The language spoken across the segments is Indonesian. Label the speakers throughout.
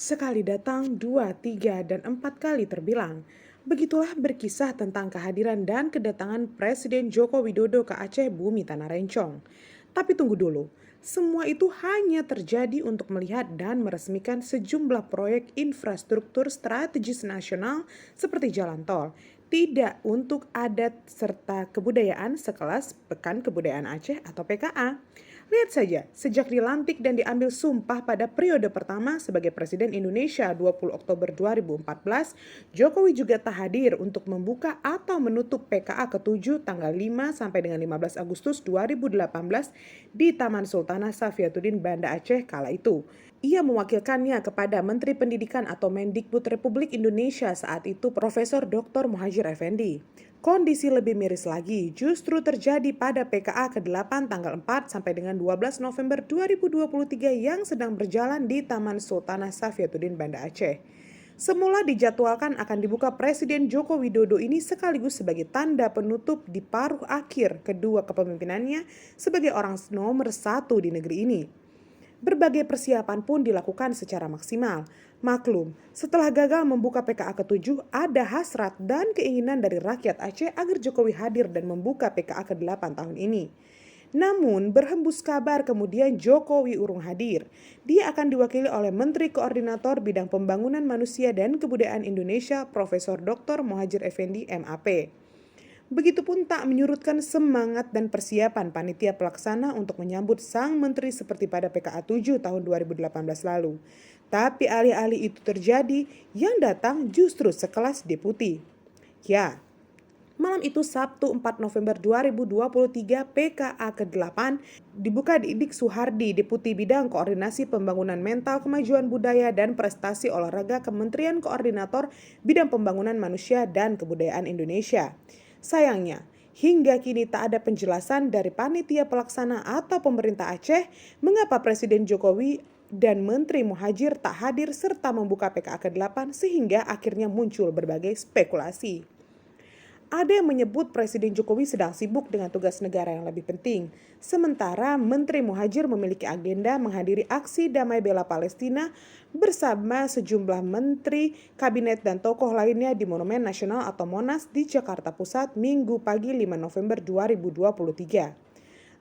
Speaker 1: Sekali datang, dua, tiga, dan empat kali terbilang. Begitulah berkisah tentang kehadiran dan kedatangan Presiden Joko Widodo ke Aceh Bumi Tanah Rencong. Tapi tunggu dulu, semua itu hanya terjadi untuk melihat dan meresmikan sejumlah proyek infrastruktur strategis nasional seperti jalan tol, tidak untuk adat serta kebudayaan sekelas Pekan Kebudayaan Aceh atau PKA. Lihat saja, sejak dilantik dan diambil sumpah pada periode pertama sebagai Presiden Indonesia 20 Oktober 2014, Jokowi juga tak hadir untuk membuka atau menutup PKA ke-7 tanggal 5 sampai dengan 15 Agustus 2018 di Taman Sultanah Safiatuddin Banda Aceh kala itu. Ia mewakilkannya kepada Menteri Pendidikan atau Mendikbud Republik Indonesia saat itu Profesor Dr. Muhadjir Effendi. Kondisi lebih miris lagi justru terjadi pada PKA ke-8 tanggal 4 sampai dengan 12 November 2023 yang sedang berjalan di Taman Sultanah Safiatuddin Banda Aceh. Semula dijadwalkan akan dibuka Presiden Joko Widodo ini sekaligus sebagai tanda penutup di paruh akhir kedua kepemimpinannya sebagai orang nomor satu di negeri ini. Berbagai persiapan pun dilakukan secara maksimal. Maklum, setelah gagal membuka PKA ke-7, ada hasrat dan keinginan dari rakyat Aceh agar Jokowi hadir dan membuka PKA ke-8 tahun ini. Namun, berhembus kabar kemudian Jokowi urung hadir. Dia akan diwakili oleh Menteri Koordinator Bidang Pembangunan Manusia dan Kebudayaan Indonesia, Profesor Dr. Muhadjir Effendi, MAP. Begitupun tak menyurutkan semangat dan persiapan panitia pelaksana untuk menyambut sang menteri seperti pada PKA 7 tahun 2018 lalu. Tapi alih-alih itu terjadi, yang datang justru sekelas deputi. Ya, malam itu Sabtu 4 November 2023 PKA ke-8 dibuka di Idik Suhardi, Deputi Bidang Koordinasi Pembangunan Mental, Kemajuan Budaya, dan Prestasi Olahraga Kementerian Koordinator Bidang Pembangunan Manusia dan Kebudayaan Indonesia. Sayangnya, hingga kini tak ada penjelasan dari panitia pelaksana atau pemerintah Aceh mengapa Presiden Jokowi dan Menteri Muhadjir tak hadir serta membuka PKA ke-8 sehingga akhirnya muncul berbagai spekulasi. Ada yang menyebut Presiden Jokowi sedang sibuk dengan tugas negara yang lebih penting. Sementara Menteri Muhadjir memiliki agenda menghadiri aksi damai bela Palestina bersama sejumlah menteri, kabinet, dan tokoh lainnya di Monumen Nasional atau Monas di Jakarta Pusat Minggu pagi 5 November 2023.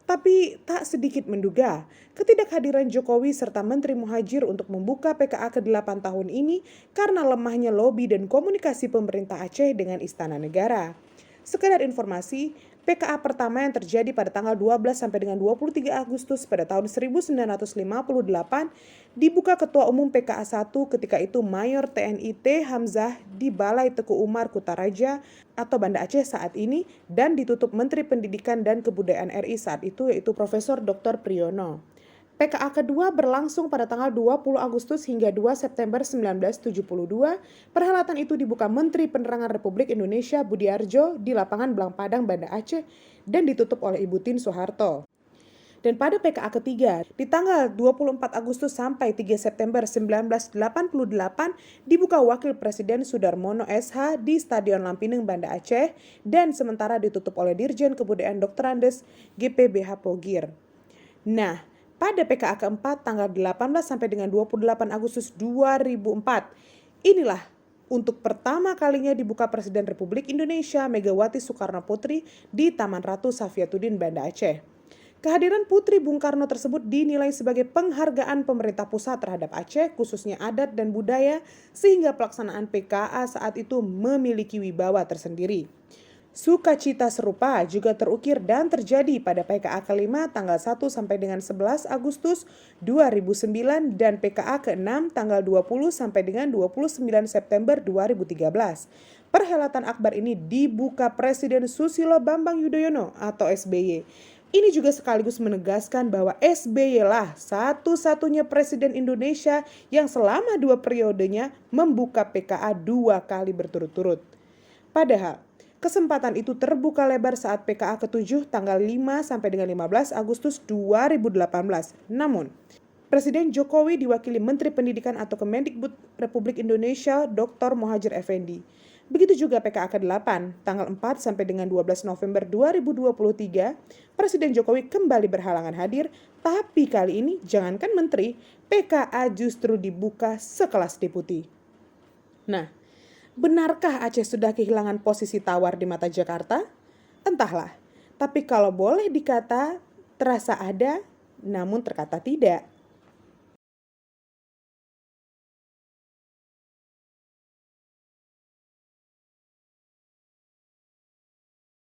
Speaker 1: Tapi tak sedikit menduga, ketidakhadiran Jokowi serta Menteri Muhadjir untuk membuka PKA ke-8 tahun ini karena lemahnya lobi dan komunikasi pemerintah Aceh dengan Istana Negara. Sekedar informasi, PKA pertama yang terjadi pada tanggal 12 sampai dengan 23 Agustus pada tahun 1958 dibuka Ketua Umum PKA 1 ketika itu Mayor TNI T. Hamzah di Balai Teku Umar Kutaraja atau Banda Aceh saat ini dan ditutup Menteri Pendidikan dan Kebudayaan RI saat itu yaitu Profesor Dr. Priyono. PKA kedua berlangsung pada tanggal 20 Agustus hingga 2 September 1972. Perhelatan itu dibuka Menteri Penerangan Republik Indonesia Budiarjo di lapangan Blang Padang, Banda Aceh dan ditutup oleh Ibu Tien Soeharto. Dan pada PKA ketiga, di tanggal 24 Agustus sampai 3 September 1988, dibuka Wakil Presiden Sudarmono SH di Stadion Lampineng, Banda Aceh, dan sementara ditutup oleh Dirjen Kebudayaan Dr. Andes GPBH Pogir. Nah, pada PKA keempat tanggal 18 sampai dengan 28 Agustus 2004, inilah untuk pertama kalinya dibuka Presiden Republik Indonesia Megawati Soekarno Putri di Taman Ratu Safiatuddin Banda Aceh. Kehadiran Putri Bung Karno tersebut dinilai sebagai penghargaan pemerintah pusat terhadap Aceh, khususnya adat dan budaya, sehingga pelaksanaan PKA saat itu memiliki wibawa tersendiri. Sukacita serupa juga terukir dan terjadi pada PKA ke-5 tanggal 1 sampai dengan 11 Agustus 2009 dan PKA ke-6 tanggal 20 sampai dengan 29 September 2013. Perhelatan akbar ini dibuka Presiden Susilo Bambang Yudhoyono atau SBY. Ini juga sekaligus menegaskan bahwa SBY lah satu-satunya Presiden Indonesia yang selama 2 periodenya membuka PKA 2 kali berturut-turut. Padahal, kesempatan itu terbuka lebar saat PKA ke-7 tanggal 5 sampai dengan 15 Agustus 2018. Namun, Presiden Jokowi diwakili Menteri Pendidikan atau Kemendikbud Republik Indonesia Dr. Muhadjir Effendi. Begitu juga PKK 8, tanggal 4 sampai dengan 12 November 2023, Presiden Jokowi kembali berhalangan hadir, tapi kali ini jangankan menteri, PKA justru dibuka sekelas deputi. Nah, benarkah Aceh sudah kehilangan posisi tawar di mata Jakarta? Entahlah, tapi kalau boleh dikata, terasa ada, namun terkata tidak.